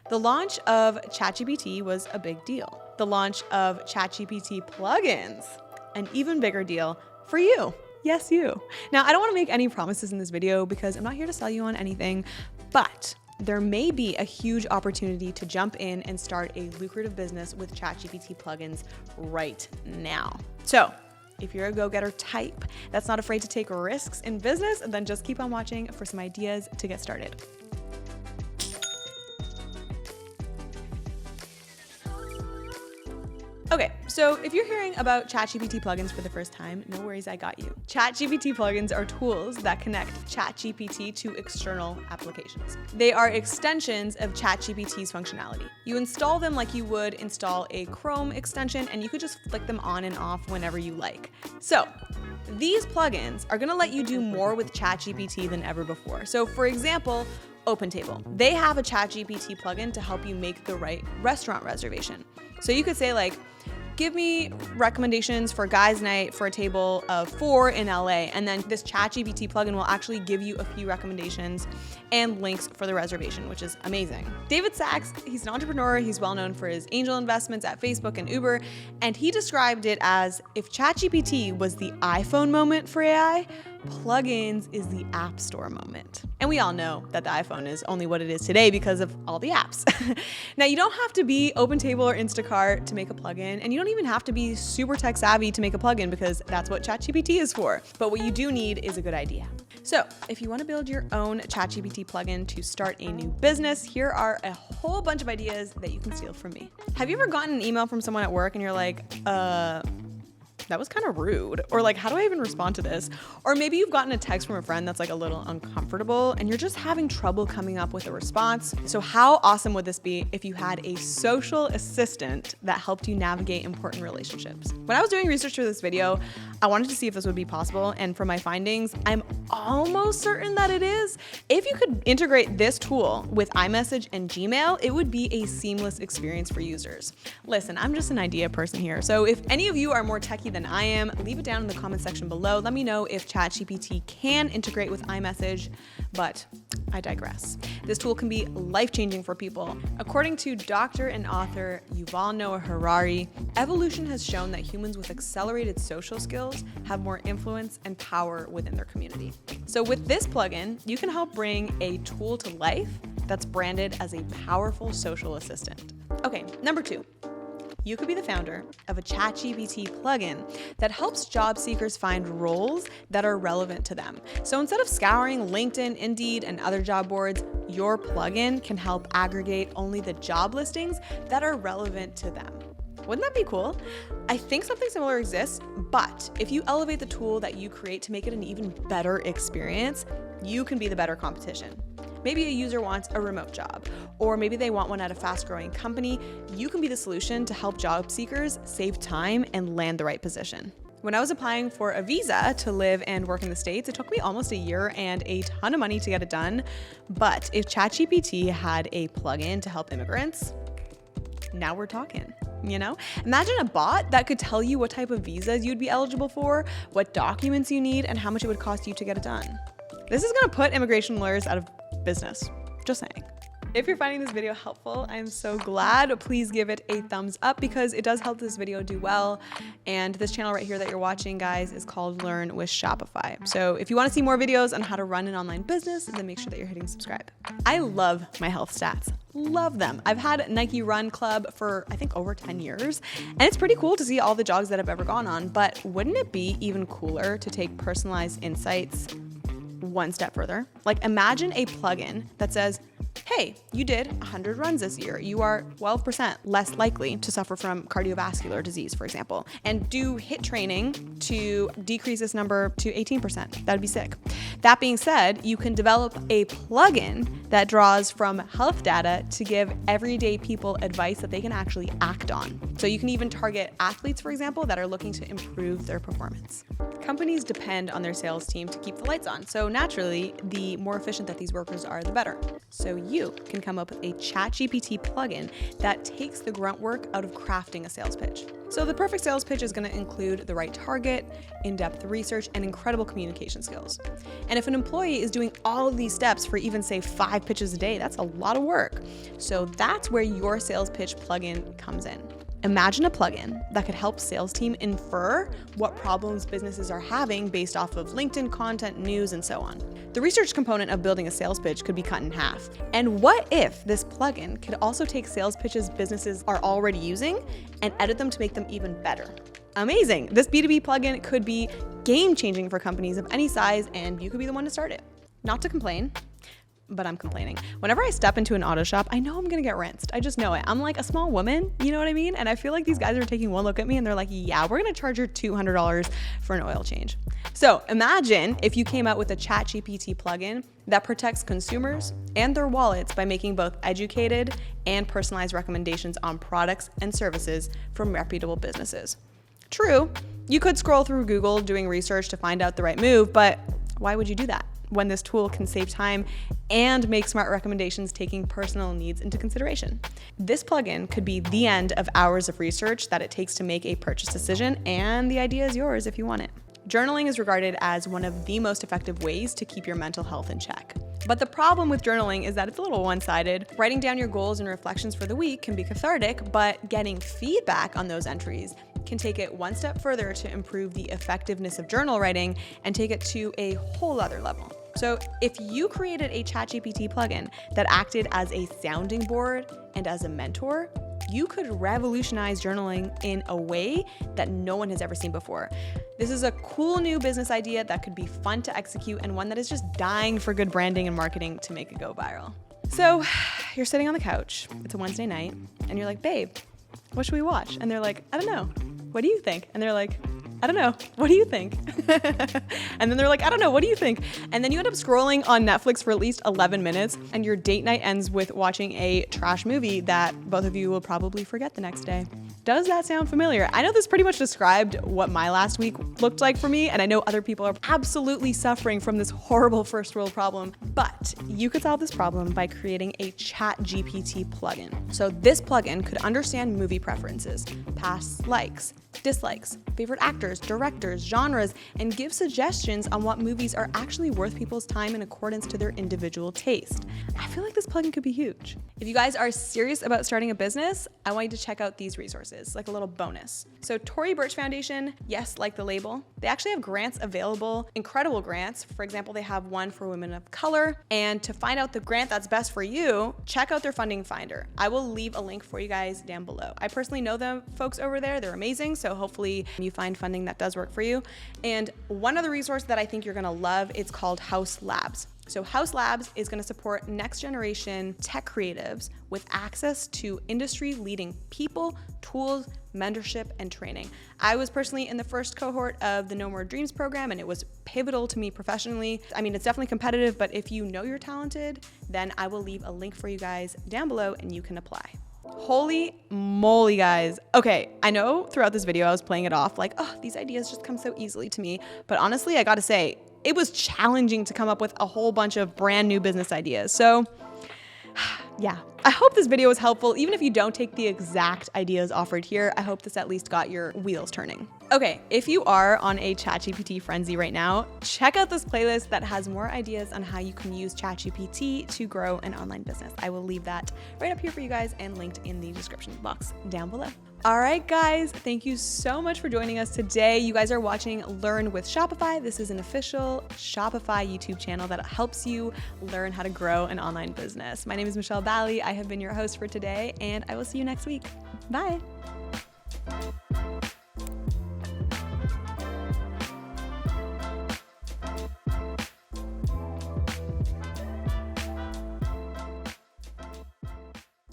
The launch of ChatGPT was a big deal. The launch of ChatGPT plugins, an even bigger deal for you. Yes, you. Now, I don't want to make any promises in this video because I'm not here to sell you on anything, but there may be a huge opportunity to jump in and start a lucrative business with ChatGPT plugins right now. So if you're a go-getter type that's not afraid to take risks in business, then just keep on watching for some ideas to get started. Okay, so if you're hearing about ChatGPT plugins for the first time, no worries, I got you. ChatGPT plugins are tools that connect ChatGPT to external applications. They are extensions of ChatGPT's functionality. You install them like you would install a Chrome extension, and you could just flick them on and off whenever you like. So these plugins are gonna let you do more with ChatGPT than ever before. So for example, OpenTable. They have a ChatGPT plugin to help you make the right restaurant reservation. So you could say like, give me recommendations for guys' night for a table of 4 in LA. And then this ChatGPT plugin will actually give you a few recommendations and links for the reservation, which is amazing. David Sachs, he's an entrepreneur. He's well known for his angel investments at Facebook and Uber. And he described it as if ChatGPT was the iPhone moment for AI, plugins is the App Store moment. And we all know that the iPhone is only what it is today because of all the apps. Now, you don't have to be OpenTable or Instacart to make a plugin, and you don't even have to be super tech savvy to make a plugin because that's what ChatGPT is for. But what you do need is a good idea. So if you want to build your own ChatGPT plugin to start a new business, here are a whole bunch of ideas that you can steal from me. Have you ever gotten an email from someone at work and you're like, that was kind of rude, or like, how do I even respond to this? Or maybe you've gotten a text from a friend that's like a little uncomfortable and you're just having trouble coming up with a response. So how awesome would this be if you had a social assistant that helped you navigate important relationships? When I was doing research for this video, I wanted to see if this would be possible, and from my findings, I'm almost certain that it is. If you could integrate this tool with iMessage and Gmail, it would be a seamless experience for users. Listen, I'm just an idea person here, so if any of you are more techie than I am, leave it down in the comment section below. Let me know if ChatGPT can integrate with iMessage, but I digress. This tool can be life-changing for people. According to Dr. and author Yuval Noah Harari, evolution has shown that humans with accelerated social skills have more influence and power within their community. So with this plugin, you can help bring a tool to life that's branded as a powerful social assistant. Okay, number 2. You could be the founder of a ChatGPT plugin that helps job seekers find roles that are relevant to them. So instead of scouring LinkedIn, Indeed, and other job boards, your plugin can help aggregate only the job listings that are relevant to them. Wouldn't that be cool? I think something similar exists, but if you elevate the tool that you create to make it an even better experience, you can be the better competition. Maybe a user wants a remote job, or maybe they want one at a fast-growing company. You can be the solution to help job seekers save time and land the right position. When I was applying for a visa to live and work in the States, it took me almost a year and a ton of money to get it done. But if ChatGPT had a plugin to help immigrants, now we're talking. You know, imagine a bot that could tell you what type of visas you'd be eligible for, what documents you need, and how much it would cost you to get it done. This is going to put immigration lawyers out of business. Just saying. If you're finding this video helpful, I'm so glad. Please give it a thumbs up because it does help this video do well. And this channel right here that you're watching, guys, is called Learn with Shopify. So if you want to see more videos on how to run an online business, then make sure that you're hitting subscribe. I love my health stats. Love them. I've had Nike Run Club for I think over 10 years, and it's pretty cool to see all the jogs that I've ever gone on. But wouldn't it be even cooler to take personalized insights one step further? Like imagine a plugin that says, hey, you did 100 runs this year. You are 12% less likely to suffer from cardiovascular disease, for example, and do HIIT training to decrease this number to 18%. That'd be sick. That being said, you can develop a plugin that draws from health data to give everyday people advice that they can actually act on. So you can even target athletes, for example, that are looking to improve their performance. Companies depend on their sales team to keep the lights on. So naturally, the more efficient that these workers are, the better. So you can come up with a ChatGPT plugin that takes the grunt work out of crafting a sales pitch. So the perfect sales pitch is going to include the right target, in-depth research, and incredible communication skills. And if an employee is doing all of these steps for even say 5 pitches a day, that's a lot of work. So that's where your sales pitch plugin comes in. Imagine a plugin that could help sales team infer what problems businesses are having based off of LinkedIn content, news, and so on. The research component of building a sales pitch could be cut in half. And what if this plugin could also take sales pitches businesses are already using and edit them to make them even better? Amazing. This B2B plugin could be game-changing for companies of any size, and you could be the one to start it. Not to complain, but I'm complaining. Whenever I step into an auto shop, I know I'm gonna get rinsed. I just know it. I'm like a small woman, you know what I mean? And I feel like these guys are taking one look at me and they're like, yeah, we're gonna charge you $200 for an oil change. So imagine if you came out with a ChatGPT plugin that protects consumers and their wallets by making both educated and personalized recommendations on products and services from reputable businesses. True, you could scroll through Google doing research to find out the right move, but why would you do that when this tool can save time and make smart recommendations taking personal needs into consideration? This plugin could be the end of hours of research that it takes to make a purchase decision, and the idea is yours if you want it. Journaling is regarded as one of the most effective ways to keep your mental health in check. But the problem with journaling is that it's a little one-sided. Writing down your goals and reflections for the week can be cathartic, but getting feedback on those entries can take it one step further to improve the effectiveness of journal writing and take it to a whole other level. So if you created a ChatGPT plugin that acted as a sounding board and as a mentor, you could revolutionize journaling in a way that no one has ever seen before. This is a cool new business idea that could be fun to execute and one that is just dying for good branding and marketing to make it go viral. So you're sitting on the couch, it's a Wednesday night, and you're like, babe, what should we watch? And they're like, I don't know. What do you think? And they're like, I don't know. What do you think? And then they're like, I don't know. What do you think? And then you end up scrolling on Netflix for at least 11 minutes and your date night ends with watching a trash movie that both of you will probably forget the next day. Does that sound familiar? I know this pretty much described what my last week looked like for me, and I know other people are absolutely suffering from this horrible first world problem, but you could solve this problem by creating a ChatGPT plugin. So this plugin could understand movie preferences, past likes, dislikes, favorite actors, directors, genres, and give suggestions on what movies are actually worth people's time in accordance to their individual taste. I feel like this plugin could be huge. If you guys are serious about starting a business, I want you to check out these resources, like a little bonus. So Tory Burch Foundation, yes, like the label, they actually have grants available, incredible grants. For example, they have one for women of color. And to find out the grant that's best for you, check out their funding finder. I will leave a link for you guys down below. I personally know the folks over there, they're amazing. So hopefully you find funding that does work for you. And one other resource that I think you're gonna love, it's called House Labs. So House Labs is going to support next generation tech creatives with access to industry leading people, tools, mentorship, and training. I was personally in the first cohort of the No More Dreams program, and it was pivotal to me professionally. I mean, it's definitely competitive, but if you know you're talented, then I will leave a link for you guys down below and you can apply. Holy moly, guys. Okay, I know throughout this video I was playing it off like, oh, these ideas just come so easily to me. But honestly, I gotta say, it was challenging to come up with a whole bunch of brand new business ideas. So yeah, I hope this video was helpful. Even if you don't take the exact ideas offered here, I hope this at least got your wheels turning. Okay, if you are on a ChatGPT frenzy right now, check out this playlist that has more ideas on how you can use ChatGPT to grow an online business. I will leave that right up here for you guys and linked in the description box down below. All right, guys, thank you so much for joining us today. You guys are watching Learn with Shopify. This is an official Shopify YouTube channel that helps you learn how to grow an online business. My name is Michelle Bally. I have been your host for today, and I will see you next week. Bye.